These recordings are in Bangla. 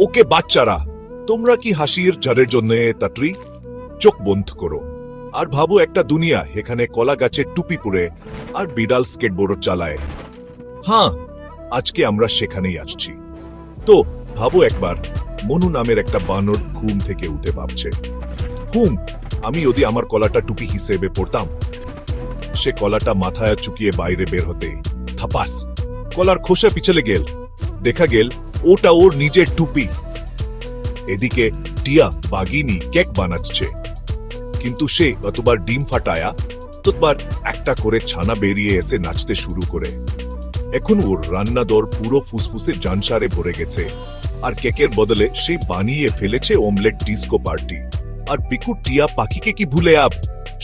ওকে বাচ্চারা, তোমরা কি হাসির ঝড়ের জন্য তাড়াতাড়ি চোখ বন্ধ করো আর ভাবো একটা দুনিয়া এখানে কলা গাছের টুপি পরে আর বিড়াল স্কেটবোর্ড চালায়। হ্যাঁ, আজকে আমরা সেখানেই আসছি। তো ভাবো একবার, মনু নামের একটা বানর ঘুম থেকে উঠে ভাবছে, আমি যদি আমার কলাটা টুপি হিসেবে পড়তাম। সে কলাটা মাথায় চুকিয়ে বাইরে বের হতে থাপাস কলার খোসা পিছলে গেল, দেখা গেল ওটা ওর নিজের টুপি। এদিকে টিয়া বাগিনী কেক বানাচ্ছে, কিন্তু সে অতবার ডিম ফাটায়া ততবার একটা করে ছানা বেরিয়ে এসে নাচতে শুরু করে। এখন ওর রান্নাদর পুরো ফুসফুসে জানসারে ভরে গেছে, আর কেকের বদলে সে বানিয়ে ফেলেছে অমলেট ডিস্কো পার্টি। আর পিকু টিয়া পাখিকে কি ভুলে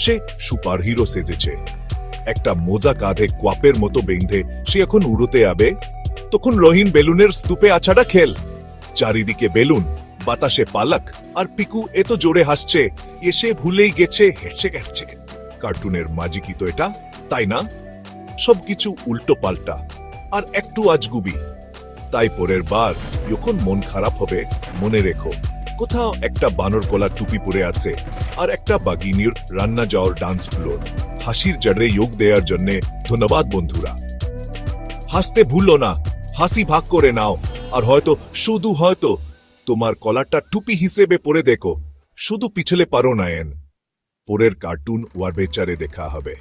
সে সুপার হিরো সেজেছে। একটা মোজা কাঁধে কোয়াপের মতো বেঁধে সে এখন উড়োতে আবে। তখন রহিন বেলুনের স্তূপে আছাড়া খেল, চারিদিকে বেলুন, বাতাসে পালক, আর পিকু এত জোরে হাসছে এসে ভুলেই গেছে হেসে গেছে। কার্টুনের মাজিকই তো এটা, তাই না? সবকিছু উল্টো পাল্টা আর একটু আজগুবি। তাই পরের বার যখন মন খারাপ হবে, মনে রেখো কোথাও একটা বানর কলা টুপি পরে আছে আর একটা বাগিনীর রান্না যাওয়ার ডান্স ফ্লোর। হাসির জড়ে যোগ দেওয়ার জন্য ধন্যবাদ বন্ধুরা। হাসতে ভুলো না, হাসি ভাগ করে নাও, আর হয়তো শুধু হয়তো তোমার কলাটা টুপি হিসেবে পরে দেখো, শুধু পিছলে পারো না। পরের কার্টুন ওয়ার বেচারে দেখা হবে।